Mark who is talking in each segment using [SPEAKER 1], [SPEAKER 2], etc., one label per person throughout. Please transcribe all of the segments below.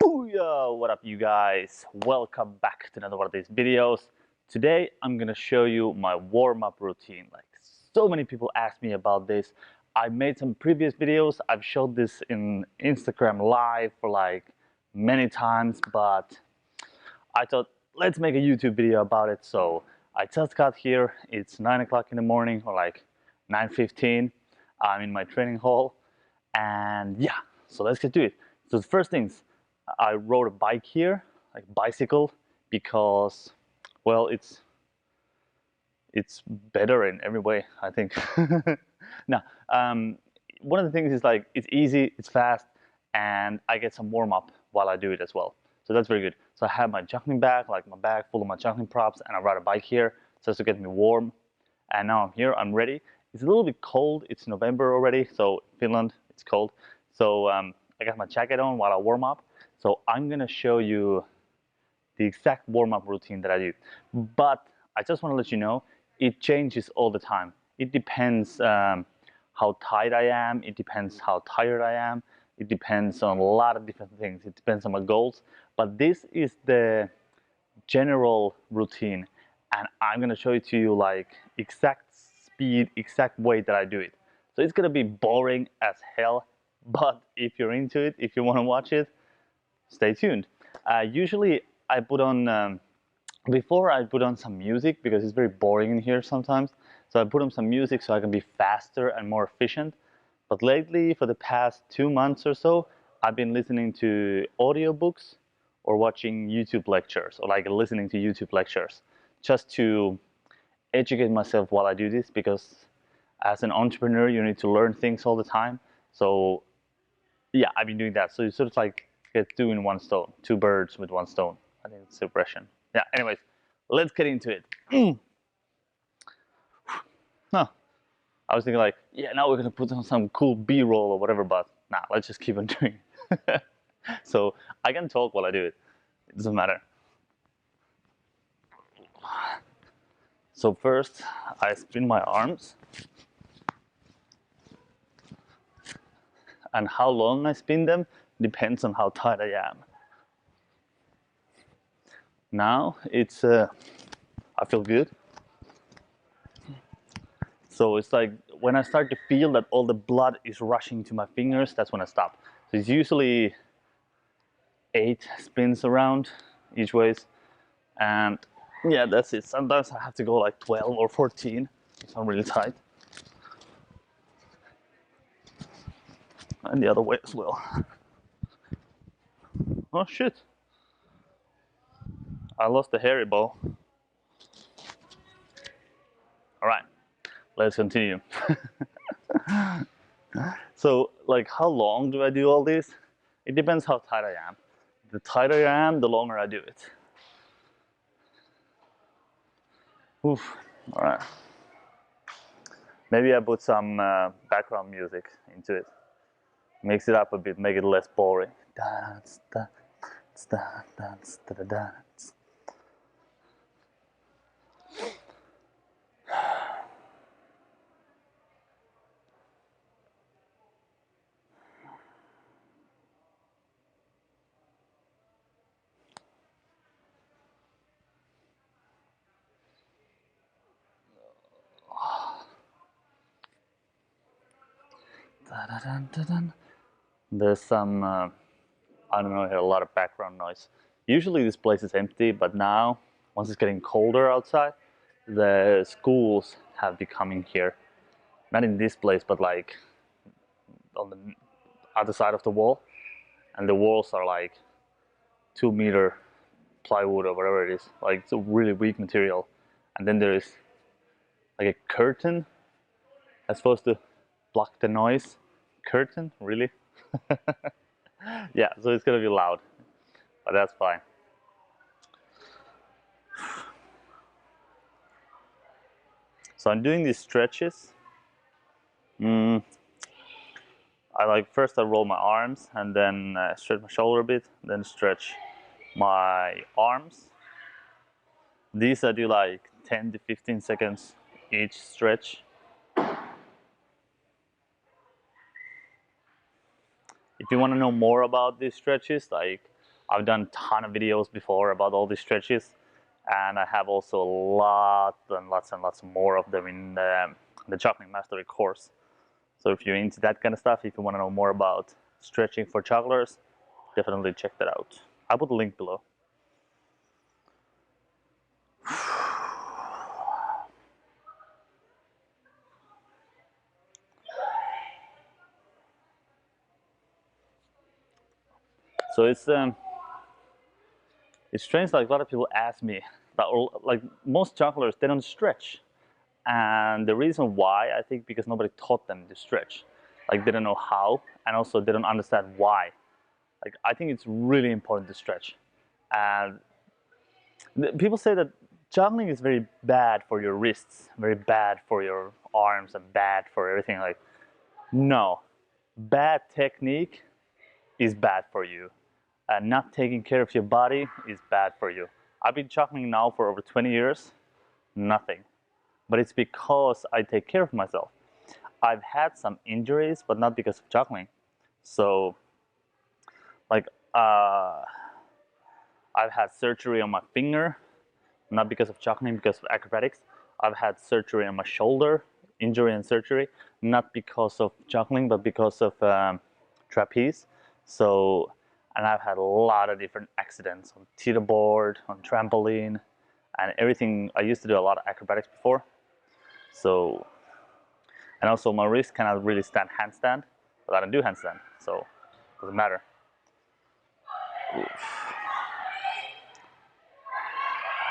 [SPEAKER 1] Booyah! What up, you guys? Welcome back to another one of these videos. Today I'm gonna show you my warm-up routine. Like, so many people ask me about this. I made some previous videos. I've showed this in Instagram Live for like many times, but I thought let's make a YouTube video about it. So I just got here. It's 9 o'clock in the morning, or like 9:15. I'm in my training hall, and yeah, so let's get to it. So the first things, I rode a bike here, like bicycle, because, well, it's better in every way, I think. Now, one of the things is like it's easy, it's fast, and I get some warm up while I do it as well. So that's very good. So I have my juggling bag, like my bag full of my juggling props, and I ride a bike here just to get me warm. And now I'm here, I'm ready. It's a little bit cold. It's November already, so Finland, it's cold. So I got my jacket on while I warm up. So I'm gonna show you the exact warm-up routine that I do. But I just want to let you know, it changes all the time. It depends how tight I am. It depends how tired I am. It depends on a lot of different things. It depends on my goals. But this is the general routine, and I'm gonna show it to you like exact speed, exact way that I do it. So it's gonna be boring as hell, but if you're into it, if you want to watch it, stay tuned. Usually I put on before I put on some music because it's very boring in here sometimes. So I put on some music so I can be faster and more efficient. But lately, for the past 2 months or so, I've been listening to audiobooks or watching YouTube lectures, or like listening to YouTube lectures, just to educate myself while I do this, because as an entrepreneur you need to learn things all the time. So yeah, I've been doing that. So you sort of like get two in one stone, two birds with one stone. I think it's the expression. Yeah, anyways, let's get into it. Huh. I was thinking like, yeah, now we're gonna put on some cool B-roll or whatever, but nah, let's just keep on doing it. So I can talk while I do it. It doesn't matter. So first, I spin my arms. And how long I spin them depends on how tight I am. Now it's, I feel good. So it's like when I start to feel that all the blood is rushing to my fingers, that's when I stop. So it's usually 8 spins around each ways. And yeah, that's it. Sometimes I have to go like 12 or 14 if I'm really tight. And the other way as well. Oh shit. I lost the hairy ball. All right, let's continue. So like, how long do I do all this? It depends how tight I am. The tighter I am, the longer I do it. Oof. All right. Maybe I put some background music into it. Mix it up a bit, make it less boring. Dance, dance, dance, dance, dance. There's some, I don't know, a lot of background noise. Usually this place is empty, but now, once it's getting colder outside, the schools have been coming here. Not in this place, but like on the other side of the wall. And the walls are like 2-meter plywood or whatever it is. Like, it's a really weak material. And then there is like a curtain that's supposed to block the noise. Curtain? Really? Yeah, so it's gonna be loud, but that's fine. So I'm doing these stretches. I like, first I roll my arms and then stretch my shoulder a bit, then stretch my arms. These I do like 10 to 15 seconds each stretch. if you want to know more about these stretches, like I've done a ton of videos before about all these stretches, and I have also lots and lots more of them in the Juggling Mastery course. So if you're into that kind of stuff, if you want to know more about stretching for jugglers, definitely check that out. I'll put the link below. So it's strange. Like a lot of people ask me that, like most jugglers, they don't stretch, and the reason why, I think, because nobody taught them to stretch. Like they don't know how, and also they don't understand why. Like I think it's really important to stretch, and people say that juggling is very bad for your wrists, very bad for your arms, and bad for everything. Like no, bad technique is bad for you. And not taking care of your body is bad for you. I've been juggling now for over 20 years, nothing. But it's because I take care of myself. I've had some injuries, but not because of juggling. So, like, I've had surgery on my finger, not because of juggling, because of acrobatics. I've had surgery on my shoulder, injury and surgery, not because of juggling, but because of trapeze. So, and I've had a lot of different accidents on teeter board, on trampoline, and everything. I used to do a lot of acrobatics before. So, and also my wrist cannot really stand handstand, but I don't do handstand, so it doesn't matter. Oof.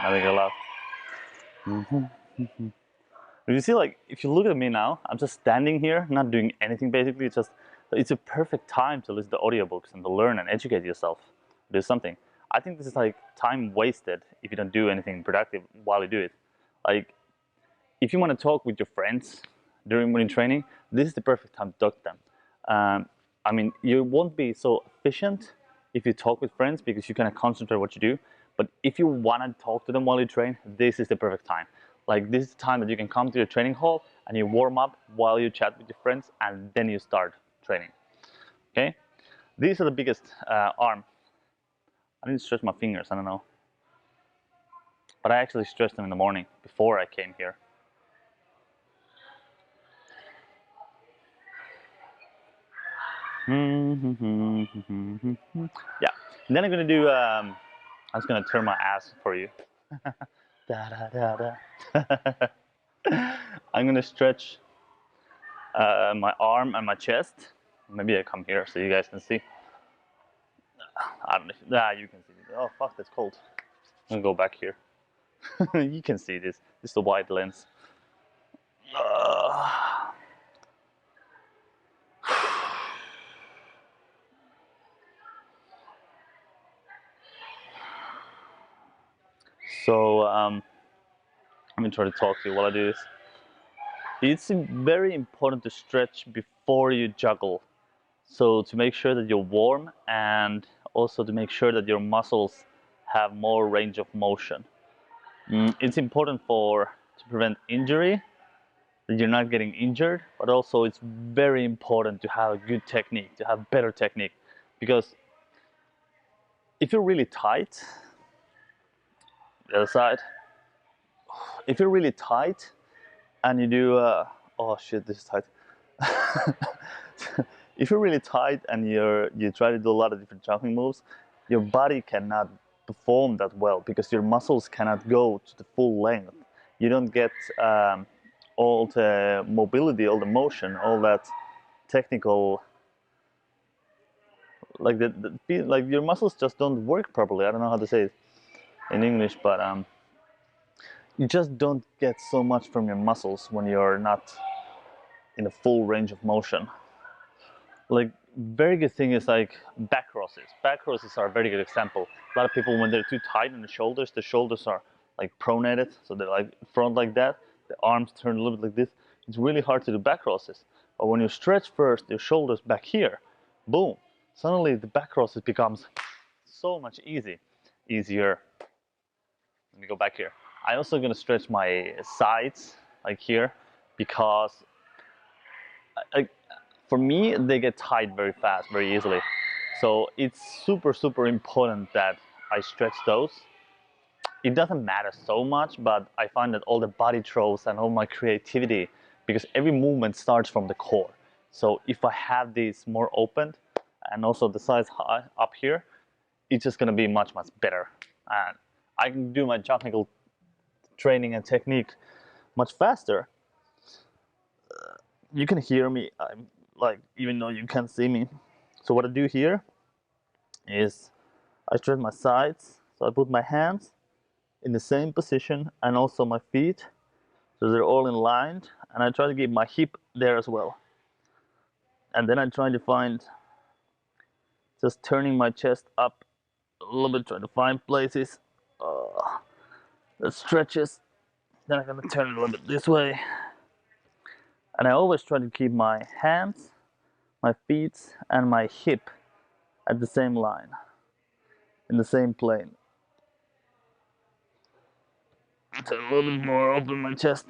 [SPEAKER 1] Nothing allowed. You see, like, if you look at me now, I'm just standing here, not doing anything basically. It's a perfect time to listen to audiobooks and to learn and educate yourself. Do something. I think this is like time wasted if you don't do anything productive while you do it. Like, if you want to talk with your friends during morning training, this is the perfect time to talk to them. I mean, you won't be so efficient if you talk with friends because you kind of concentrate what you do. But if you want to talk to them while you train, this is the perfect time. Like this is the time that you can come to your training hall and you warm up while you chat with your friends and then you start training. Okay? These are the biggest arm. I need to stretch my fingers, I don't know. But I actually stretched them in the morning before I came here. Yeah. And then I'm gonna do I'm just gonna turn my ass for you. Da, da, da, da. I'm gonna stretch my arm and my chest. Maybe I come here so you guys can see. I don't know. You can see it. Oh fuck, that's cold. I'm gonna go back here. You can see this. This is the wide lens. So let me try to talk to you while I do this. It's very important to stretch before you juggle. So to make sure that you're warm and also to make sure that your muscles have more range of motion. It's important to prevent injury, that you're not getting injured, but also it's very important to have a good technique, to have better technique. Because if you're really tight, the other side, if you're really tight and you do, oh shit, this is tight. If you're really tight and you try to do a lot of different jumping moves, your body cannot perform that well because your muscles cannot go to the full length. You don't get all the mobility, all the motion, all that technical. Like like your muscles just don't work properly. I don't know how to say it in English, but you just don't get so much from your muscles when you're not in a full range of motion. Like very good thing is like back crosses. Back crosses are a very good example. A lot of people, when they're too tight in the shoulders are like pronated, so they're like front like that. The arms turn a little bit like this. It's really hard to do back crosses. But when you stretch first your shoulders back here, boom, suddenly the back crosses becomes so much easier. Let me go back here. I'm also gonna stretch my sides like here because For me, they get tight very fast, very easily. So it's super important that I stretch those. It doesn't matter so much, but I find that all the body throws and all my creativity, because every movement starts from the core. So if I have these more opened and also the size high up here, it's just gonna be much better. And I can do my technical training and technique much faster. You can hear me, I'm like, even though you can't see me. So what I do here is I stretch my sides. So I put my hands in the same position and also my feet, so they're all in line, and I try to keep my hip there as well. And then I try to find, just turning my chest up a little bit, trying to find places that stretches. Then I'm gonna turn it a little bit this way, and I always try to keep my hands, my feet, and my hip at the same line, in the same plane. Turn a little bit more, open my chest.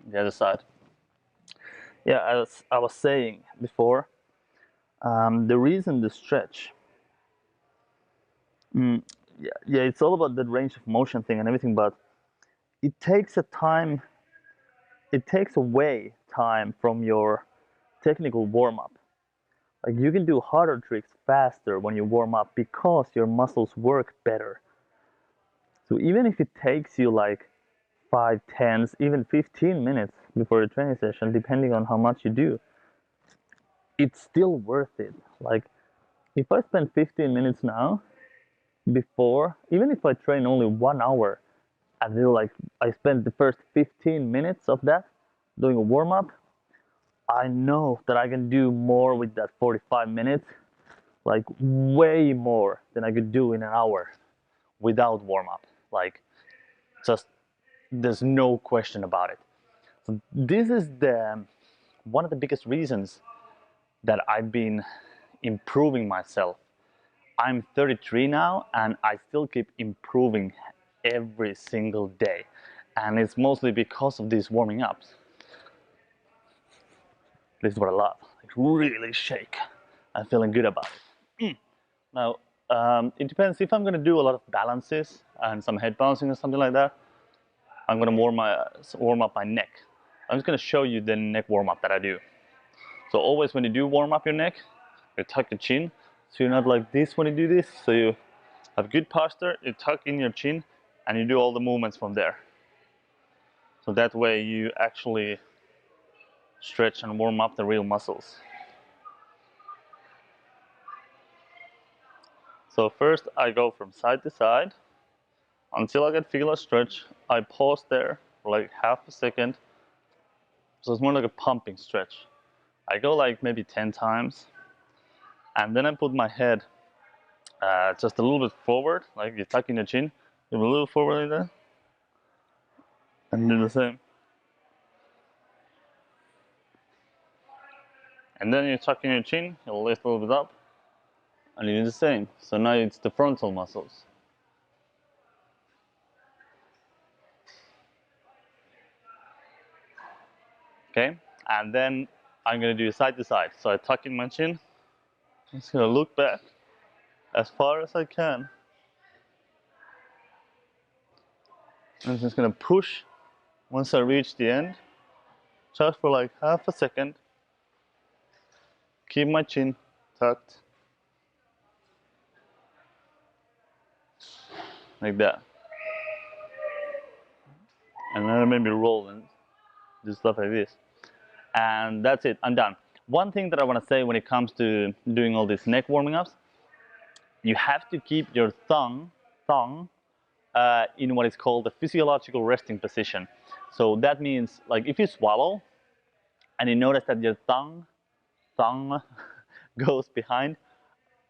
[SPEAKER 1] The other side. Yeah, as I was saying before, the reason the stretch, yeah, it's all about the range of motion thing and everything, but it takes away time from your technical warm-up. Like, you can do harder tricks faster when you warm up because your muscles work better. So even if it takes you like 5, 10, even 15 minutes before a training session, depending on how much you do, it's still worth it. Like, if I spend 15 minutes now before, even if I train only 1 hour, I feel like I spend the first 15 minutes of that doing a warm up, I know that I can do more with that 45 minutes, like way more than I could do in an hour without warm up. Like, just, there's no question about it. So this is one of the biggest reasons that I've been improving myself. I'm 33 now and I still keep improving every single day. And it's mostly because of these warming ups. This is what I love. Like, really shake. I'm feeling good about it. Now, it depends. If I'm going to do a lot of balances and some head bouncing or something like that, I'm going to warm up my neck. I'm just going to show you the neck warm up that I do. So always when you do warm up your neck, you tuck your chin. So you're not like this when you do this. So you have good posture, you tuck in your chin, and you do all the movements from there. So that way you actually stretch and warm up the real muscles. So first I go from side to side until I can feel a stretch. I pause there for like half a second. So it's more like a pumping stretch. I go like maybe 10 times. And then I put my head just a little bit forward, like you tuck in your chin. Give a little forward like that. And do the same. And then you tuck in your chin, you'll lift a little bit up. And you do the same. So now it's the frontal muscles. Okay, and then I'm gonna do side to side. So I tuck in my chin. I'm just gonna look back as far as I can. I'm just gonna push once I reach the end, just for like half a second. Keep my chin tucked. Like that. And then maybe roll and do stuff like this. And that's it, I'm done. One thing that I want to say when it comes to doing all these neck warming ups, you have to keep your tongue in what is called the physiological resting position. So that means, like, if you swallow and you notice that your tongue goes behind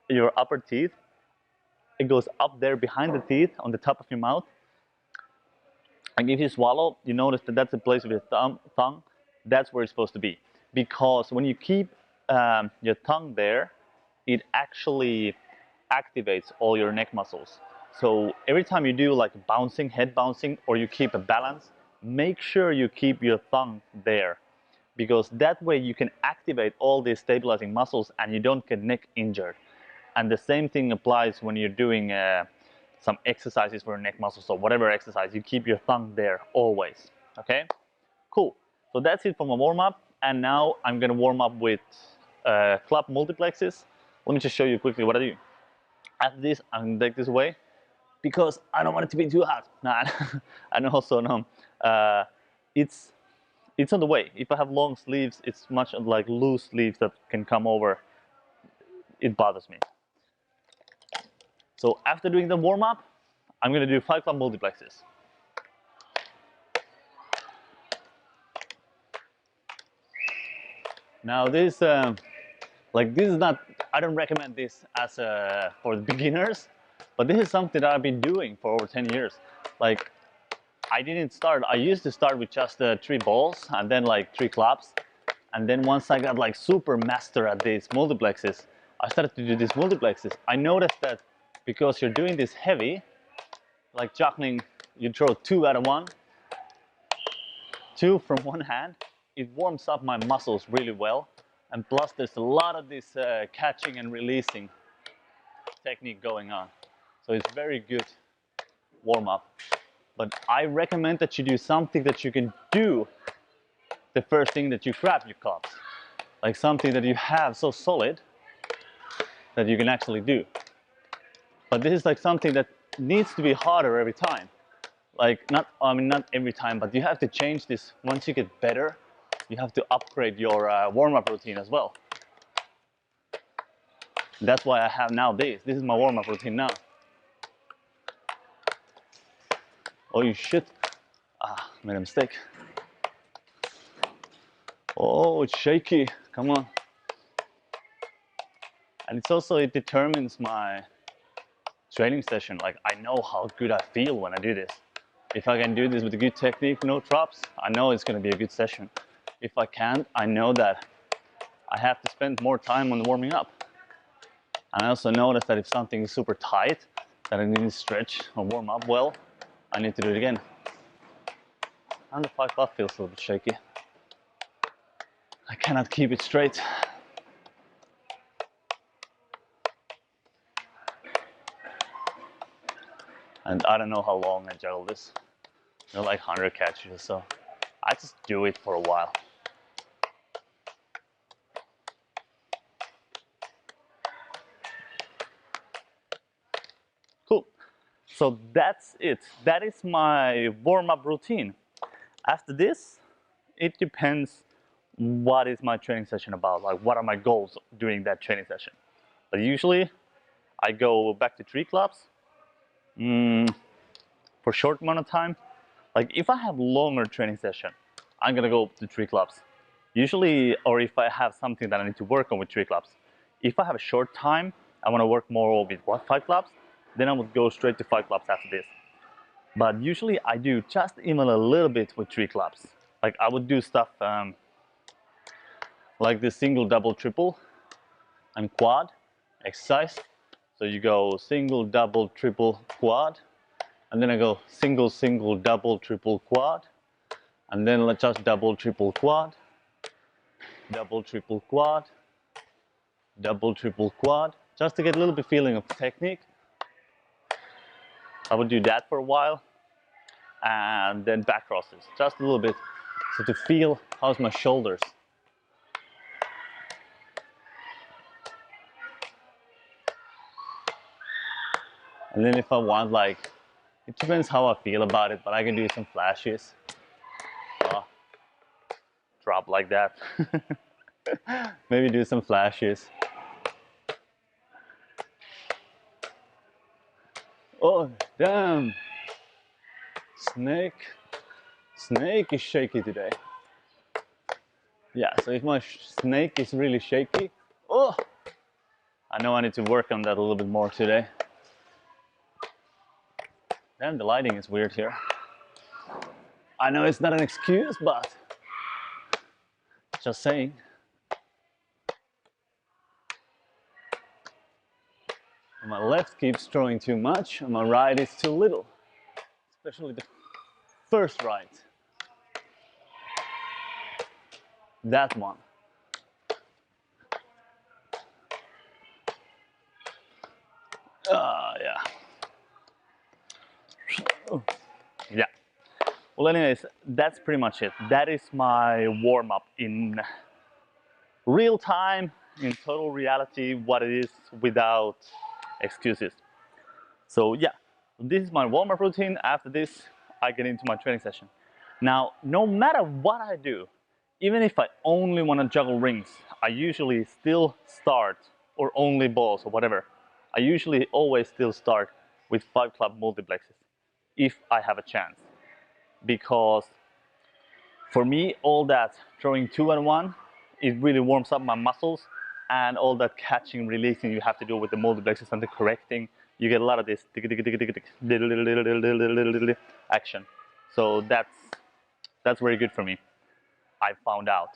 [SPEAKER 1] your upper teeth, it goes up there behind the teeth on the top of your mouth. And if you swallow, you notice that that's the place of your tongue. That's where it's supposed to be. Because when you keep your tongue there, it actually activates all your neck muscles. So every time you do like bouncing, head bouncing, or you keep a balance, make sure you keep your thumb there, because that way you can activate all these stabilizing muscles and you don't get neck injured. And the same thing applies when you're doing some exercises for neck muscles or whatever exercise. You keep your thumb there always. Okay, cool. So that's it for my warm up. And now I'm gonna warm up with club multiplexes. Let me just show you quickly what I do. After this, I'm gonna take this away because I don't want it to be too hot. Nah, and also no, it's on the way. If I have long sleeves, it's much like loose sleeves that can come over. It bothers me. So after doing the warm up, I'm gonna do 5 club multiplexes. Now this, this is not, I don't recommend this as for the beginners, but this is something that I've been doing for over 10 years. Like, I used to start with just 3 balls and then like 3 clubs. And then once I got like super master at these multiplexes, I started to do these multiplexes. I noticed that because you're doing this heavy, like juggling, you throw 2 out of 1, 2 from one hand, it warms up my muscles really well. And plus there's a lot of this catching and releasing technique going on. So it's very good warm up. But I recommend that you do something that you can do the first thing that you grab your clubs. Like something that you have so solid that you can actually do. But this is like something that needs to be harder every time. Like not every time, but you have to change this. Once you get better, you have to upgrade your warm-up routine as well. That's why I have now this. This is my warm-up routine now. Oh, you shit. Ah, made a mistake. Oh, it's shaky. Come on. And it's also, it determines my training session. Like, I know how good I feel when I do this. If I can do this with a good technique, no drops, I know it's going to be a good session. If I can't, I know that I have to spend more time on warming up. And I also notice that if something is super tight, that I need to stretch or warm up well, I need to do it again. And the 5 club feels a little bit shaky. I cannot keep it straight. And I don't know how long I juggle this. They're like 100 catches, so I just do it for a while. Cool. So that's it. That is my warm-up routine. After this, it depends what is my training session about. Like, what are my goals during that training session? But usually, I go back to 3 clubs for a short amount of time. Like, if I have longer training session, I'm gonna go to 3 clubs. Usually, or if I have something that I need to work on with 3 clubs. If I have a short time, I wanna work more with 5 clubs, then I would go straight to 5 clubs after this. But usually I do just even a little bit with 3 clubs. Like, I would do stuff like the single, double, triple, and quad exercise. So you go single, double, triple, quad, and then I go single, single, double, triple, quad, and then let's just double, triple, quad, double, triple, quad, double, triple, quad, just to get a little bit feeling of technique. I would do that for a while, and then back crosses, just a little bit, so to feel how's my shoulders. And then if I want, like, it depends how I feel about it, but I can do some flashes. Drop like that. Maybe do some flashes. Oh, damn. Snake is shaky today. Yeah, so if my snake is really shaky, oh, I know I need to work on that a little bit more today. Damn, the lighting is weird here. I know it's not an excuse, but just saying. My left keeps throwing too much, and my right is too little, especially the first right. That one. Yeah. Oh. Yeah. Well, anyways, that's pretty much it. That is my warm-up in real time, in total reality, what it is without excuses. So yeah, this is my warm-up routine. After this, I get into my training session. Now, no matter what I do, even if I only want to juggle rings, I usually still start, or only balls or whatever, I usually always still start with 5 club multiplexes, if I have a chance. Because for me, all that throwing 2 and 1, it really warms up my muscles, and all that catching, releasing you have to do with the multiplexes and the correcting, you get a lot of this action. So that's very good for me, I found out.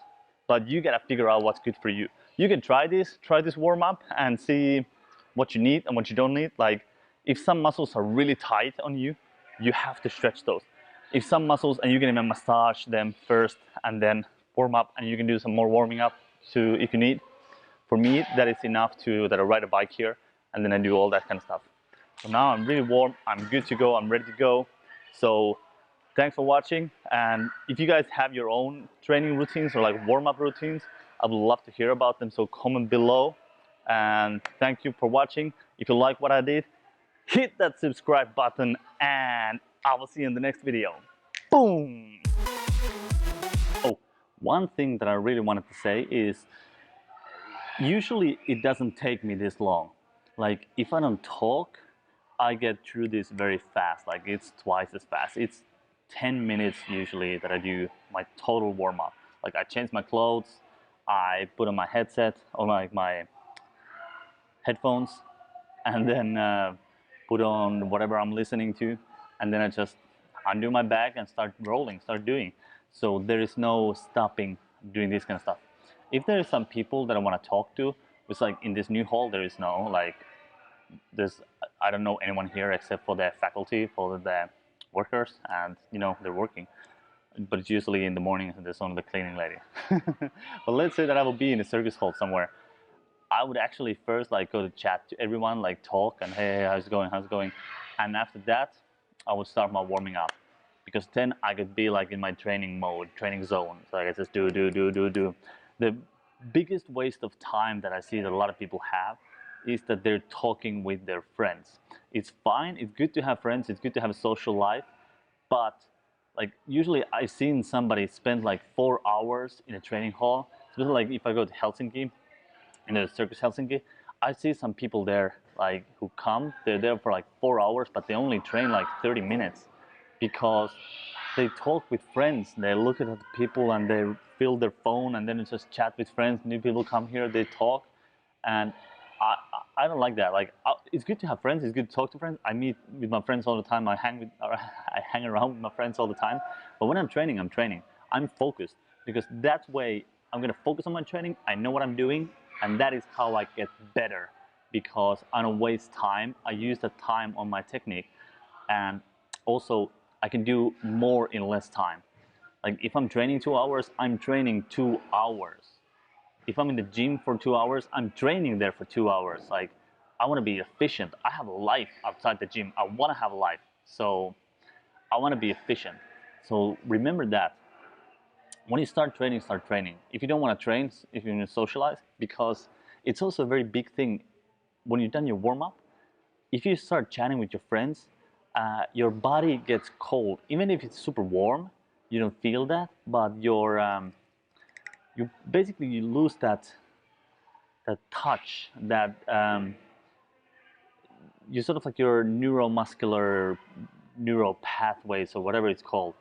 [SPEAKER 1] But you gotta figure out what's good for you. You can try this warm up and see what you need and what you don't need. Like if some muscles are really tight on you, you have to stretch those. If some muscles, and you can even massage them first and then warm up, and you can do some more warming up too if you need. For me, that is enough that I ride a bike here and then I do all that kind of stuff. So now I'm really warm, I'm good to go, I'm ready to go. So thanks for watching, and if you guys have your own training routines or like warm-up routines, I would love to hear about them, so comment below. And thank you for watching. If you like what I did, hit that subscribe button, and I will see you in the next video. Boom! Oh, one thing that I really wanted to say is, usually it doesn't take me this long. Like if I don't talk, I get through this very fast. Like it's twice as fast. It's 10 minutes usually that I do my total warm-up. Like I change my clothes, I put on my headset or like my headphones, and then put on whatever I'm listening to, and then I just undo my bag and start rolling, start doing. So there is no stopping doing this kind of stuff. If there is some people that I want to talk to, it's like in this new hall there is no like I don't know anyone here except for the faculty, for the workers, and you know they're working. But it's usually in the morning and there's only the cleaning lady. But let's say that I will be in a circus hall somewhere. I would actually first like go to chat to everyone, like talk and hey, how's it going, how's it going? And after that, I would start my warming up, because then I could be like in my training mode, training zone. So I just do. The biggest waste of time that I see that a lot of people have is that they're talking with their friends. It's fine, it's good to have friends, it's good to have a social life, but like usually I've seen somebody spend like 4 hours in a training hall. Especially like if I go to Helsinki, in the Circus Helsinki, I see some people there like who come, they're there for like 4 hours, but they only train like 30 minutes because they talk with friends. They look at the people and they fill their phone and then they just chat with friends. New people come here, they talk, and I don't like that. Like it's good to have friends. It's good to talk to friends. I meet with my friends all the time. I hang around with my friends all the time. But when I'm training, I'm focused, because that way I'm gonna focus on my training. I know what I'm doing, and that is how I get better, because I don't waste time. I use the time on my technique, and also I can do more in less time. Like if I'm training 2 hours, I'm training 2 hours. If I'm in the gym for 2 hours, I'm training there for 2 hours. Like I want to be efficient. I have a life outside the gym. I want to have a life. So I want to be efficient. So remember that. When you start training, start training. If you don't want to train, if you want to socialize, because it's also a very big thing when you've done your warm-up. If you start chatting with your friends, your body gets cold. Even if it's super warm, you don't feel that, but you basically you lose that touch, that you sort of like your neuromuscular neural pathways or whatever it's called.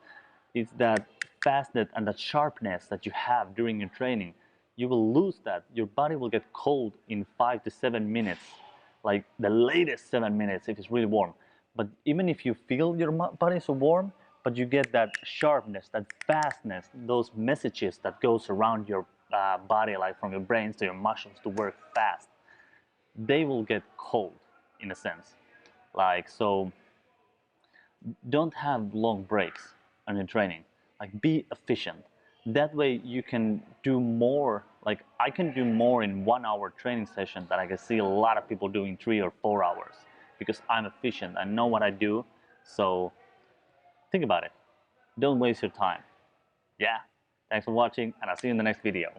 [SPEAKER 1] It's that fastness and that sharpness that you have during your training. You will lose that. Your body will get cold in 5 to 7 minutes, like the latest 7 minutes if it's really warm. But even if you feel your body so warm, but you get that sharpness, that fastness, those messages that goes around your body, like from your brains to your muscles to work fast, they will get cold in a sense. Like, so don't have long breaks on your training. Like, be efficient. That way you can do more. Like, I can do more in 1 hour training session than I can see a lot of people doing 3 or 4 hours, because I'm efficient. I know what I do. So think about it. Don't waste your time. Yeah. Thanks for watching, and I'll see you in the next video.